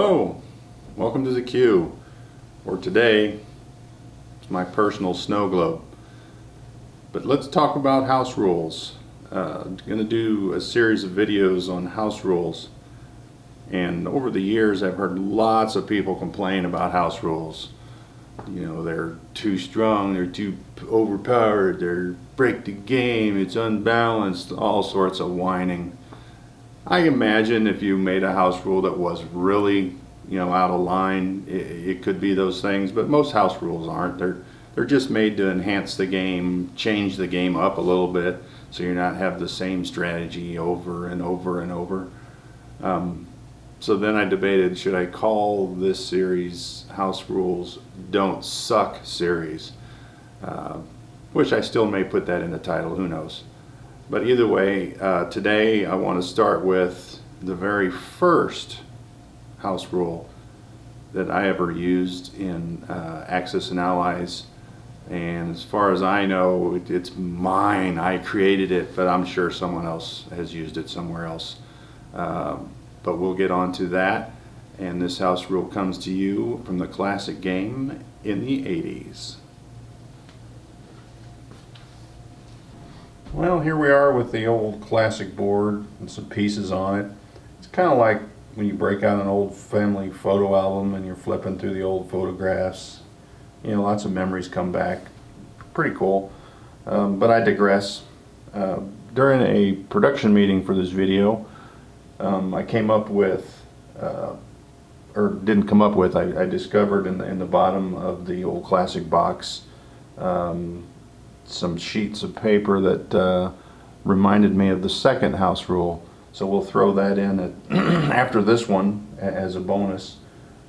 Hello, welcome to the Q, or today it's my personal snow globe. But let's talk about house rules. I'm going to do a series of videos on house rules, and over the years I've heard lots of people complain about house rules. You know, they're too strong, they're too overpowered, they break the game, it's unbalanced, all sorts of whining. I imagine if you made a house rule that was really, out of line, it could be those things, but most house rules aren't. They're just made to enhance the game, change the game up a little bit, so you're not have the same strategy over and over and over. So then I debated, should I call this series House Rules Don't Suck series? Which I still may put that in the title, who knows. But either way, today I want to start with the very first house rule that I ever used in Axis and Allies. And as far as I know, it's mine. I created it, but I'm sure someone else has used it somewhere else. But we'll get on to that. And this house rule comes to you from the classic game in the 80s. Well, here we are with the old classic board and some pieces on it. It's kind of like when you break out an old family photo album and you're flipping through the old photographs. Lots of memories come back. Pretty cool. But I digress. During a production meeting for this video, I came up with, or didn't come up with, I discovered in the bottom of the old classic box some sheets of paper that reminded me of the second house rule. So we'll throw that in after this one as a bonus.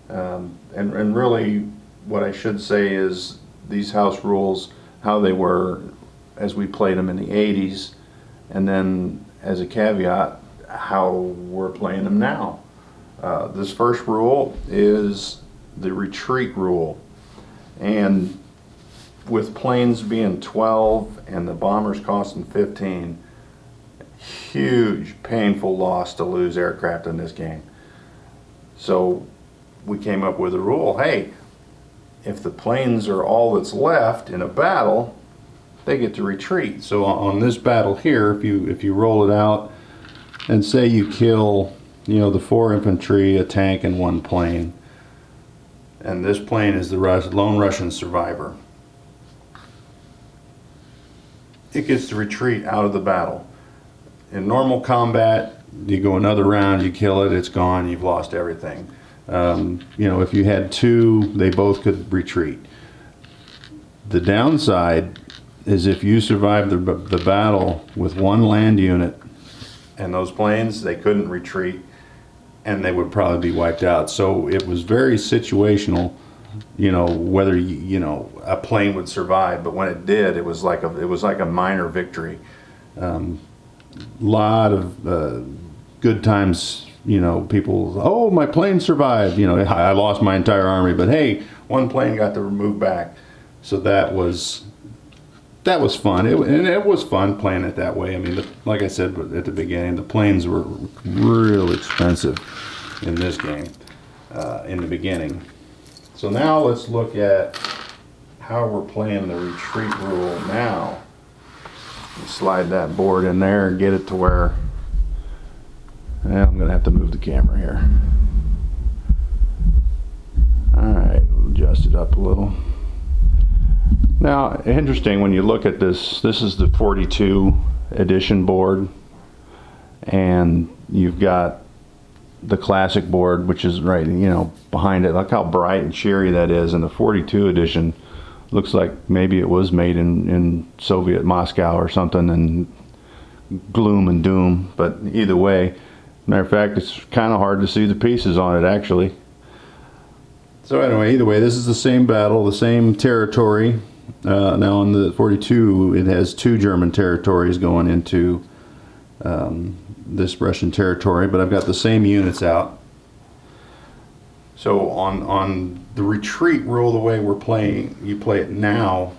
And really what I should say is these house rules, how they were as we played them in the 80s, and then as a caveat, how we're playing them now. This first rule is the retreat rule. And with planes being 12 and the bombers costing 15, huge painful loss to lose aircraft in this game. So we came up with a rule, hey, if the planes are all that's left in a battle, they get to retreat. So on this battle here, if you roll it out and say you kill the 4 infantry, a tank, and 1 plane, and this plane is the lone Russian survivor, it gets to retreat out of the battle. In normal combat, you go another round, you kill it, it's gone, you've lost everything. If you had 2, they both could retreat. The downside is if you survive the battle with 1 land unit and those planes, they couldn't retreat and they would probably be wiped out. So it was very situational, whether a plane would survive, but when it did, it was like a minor victory. Lot of good times, people, oh, my plane survived, I lost my entire army, but hey, 1 plane got to move back. So that was fun, and it was fun playing it that way. I mean, like I said at the beginning, the planes were real expensive in this game in the beginning. So now let's look at how we're playing the retreat rule now. Slide that board in there and get it to where, I'm going to have to move the camera here. Alright, we'll adjust it up a little. Now, interesting when you look at this is the 42 edition board, and you've got the classic board, which is right behind it. Look how bright and cheery that is. And the 42 edition looks like maybe it was made in Soviet Moscow or something, and gloom and doom. But either way, matter of fact, it's kind of hard to see the pieces on it actually. So anyway, either way, this is the same battle, the same territory. Now on the 42, it has 2 German territories going into this Russian territory, but I've got the same units out. So on the retreat rule, the way we're playing, you play it now,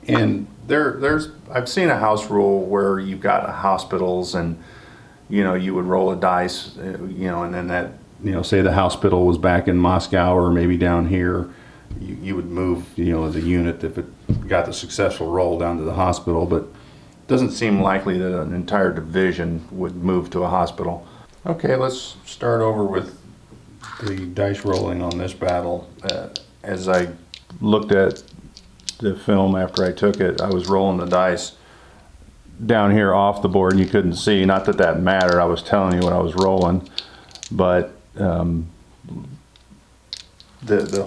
and I've seen a house rule where you've got hospitals, and you would roll a dice, and then that say the hospital was back in Moscow or maybe down here, you would move, the unit if it got the successful roll down to the hospital, but it doesn't seem likely that an entire division would move to a hospital. Okay, let's start over with the dice rolling on this battle. As I looked at the film after I took it, I was rolling the dice down here off the board and you couldn't see. Not that that mattered, I was telling you what I was rolling, but the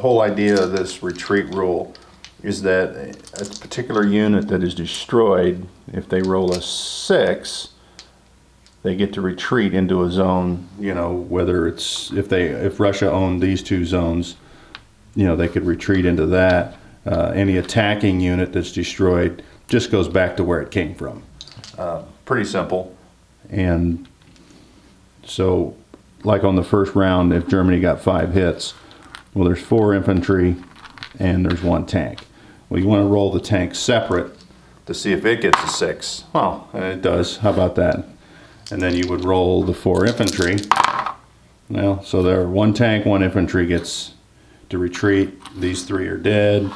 whole idea of this retreat rule is that a particular unit that is destroyed, if they roll a 6, they get to retreat into a zone, whether it's, if Russia owned these two zones, they could retreat into that. Any attacking unit that's destroyed just goes back to where it came from. Pretty simple. And so, like on the first round, if Germany got 5 hits, well, there's 4 infantry and there's 1 tank. Well, you want to roll the tank separate to see if it gets a 6. Well, it does. How about that? And then you would roll the 4 infantry. Well, so there are 1 tank, 1 infantry gets to retreat. These 3 are dead.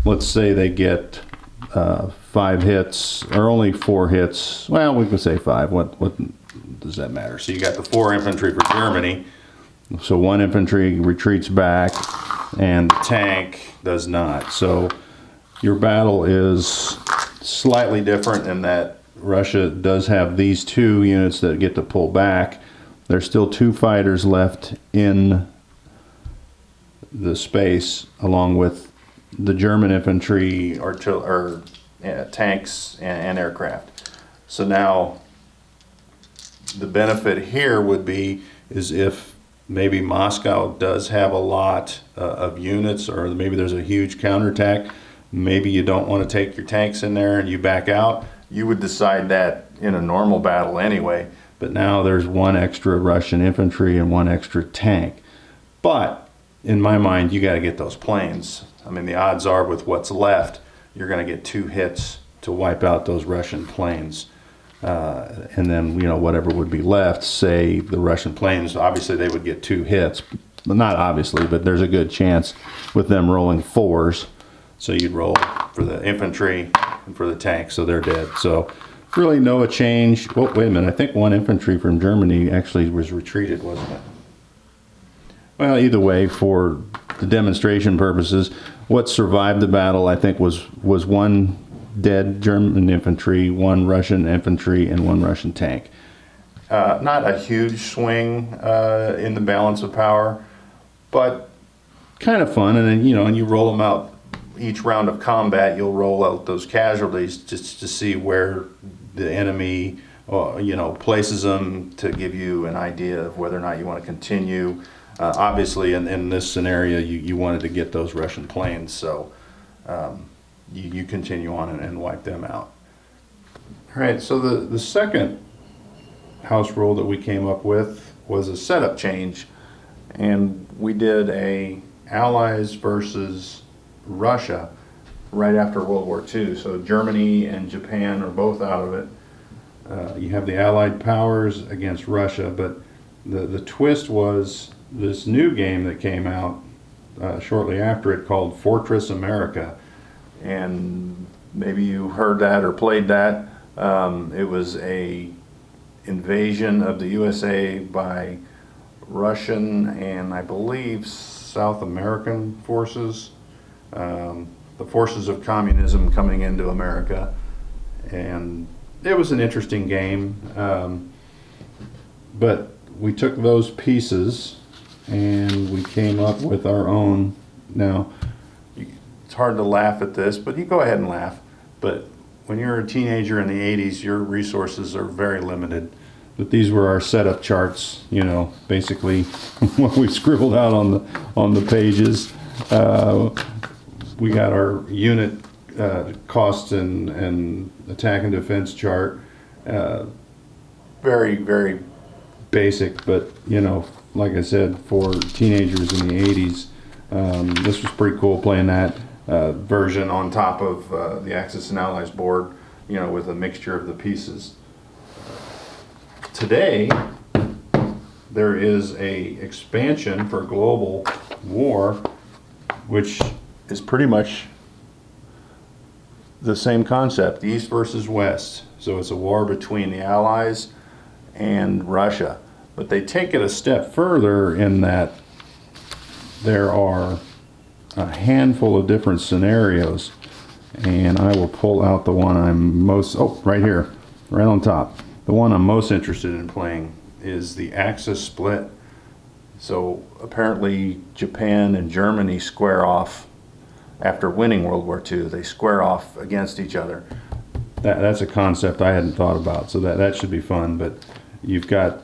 Let's say they get 5 hits, or only 4 hits. Well, we can say 5. What does that matter? So you got the 4 infantry for Germany. So 1 infantry retreats back, and the tank does not. So your battle is slightly different in that Russia does have these 2 units that get to pull back. There's still 2 fighters left in the space, along with the German infantry, tanks, and aircraft. So now the benefit here would be is if maybe Moscow does have a lot of units, or maybe there's a huge counterattack, maybe you don't want to take your tanks in there and you back out. You would decide that in a normal battle anyway, but now there's 1 extra Russian infantry and 1 extra tank. But in my mind, you got to get those planes. I mean, the odds are with what's left, you're going to get 2 hits to wipe out those Russian planes. And then, whatever would be left, say the Russian planes, obviously they would get 2 hits. Well, not obviously, but there's a good chance with them rolling 4s. So you'd roll for the infantry and for the tank, so they're dead. So really no change. Oh, wait a minute, I think 1 infantry from Germany actually was retreated, wasn't it? Well, either way, for the demonstration purposes, what survived the battle, I think, was 1 dead German infantry, 1 Russian infantry, and 1 Russian tank. Not a huge swing in the balance of power, but kind of fun. And then, and you roll them out each round of combat, you'll roll out those casualties just to see where the enemy, places them, to give you an idea of whether or not you want to continue. Obviously, in this scenario, you wanted to get those Russian planes, so you continue on and wipe them out. All right, so the second house rule that we came up with was a setup change, and we did a Allies versus Russia right after World War II. So Germany and Japan are both out of it. You have the Allied powers against Russia, but the twist was this new game that came out shortly after it called Fortress America. And maybe you heard that or played that. It was a invasion of the USA by Russian and I believe South American forces. The forces of communism coming into America. And it was an interesting game. But we took those pieces and we came up with our own. Now, it's hard to laugh at this, but you go ahead and laugh. But when you're a teenager in the 80s, your resources are very limited. But these were our setup charts, basically what we scribbled out on the pages. We got our unit costs and attack and defense chart. Very, very basic, but like I said, for teenagers in the 80s, this was pretty cool playing that version on top of the Axis and Allies board, with a mixture of the pieces. Today, there is a expansion for global war, which is pretty much the same concept, East versus West. So it's a war between the Allies and Russia. But they take it a step further in that there are a handful of different scenarios. And I will pull out the one I'm most, right here, right on top. The one I'm most interested in playing is the Axis split. So apparently Japan and Germany square off after winning World War II. They square off against each other. That's a concept I hadn't thought about, so that should be fun. But you've got,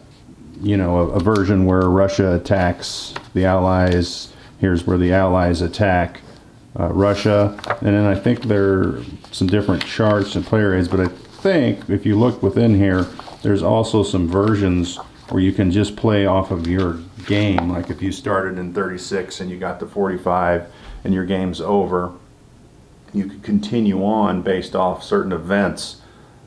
you know, a version where Russia attacks the Allies. Here's where the Allies attack Russia. And then I think there are some different charts and play areas, but I think if you look within here, there's also some versions where you can just play off of your game. Like if you started in 36 and you got to 45 and your game's over, you could continue on based off certain events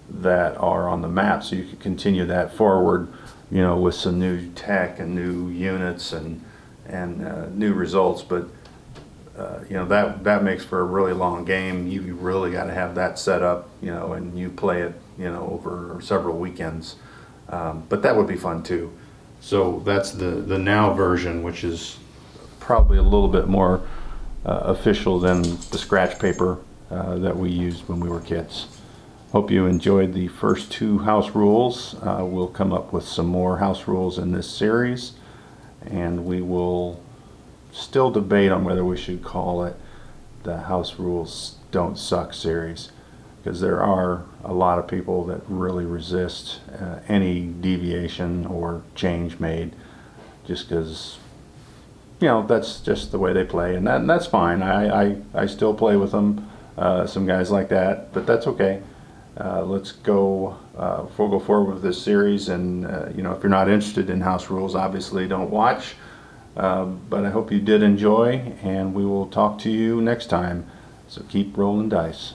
that are on the map. So you could continue that forward, you know, with some new tech and new units and new results. But you know, that makes for a really long game. You really got to have that set up, you know, and you play it, you know, over several weekends. But that would be fun too. So that's the now version, which is probably a little bit more official than the scratch paper that we used when we were kids. Hope you enjoyed the first two house rules. We'll come up with some more house rules in this series, and we will still debate on whether we should call it the House Rules Don't Suck series, because there are a lot of people that really resist any deviation or change made, just because, you know, that's just the way they play, and that's fine. I still play with them, some guys like that, but that's okay. Let's go. We'll go forward with this series, and you know, if you're not interested in house rules, obviously don't watch. But I hope you did enjoy, and we will talk to you next time. So keep rolling dice.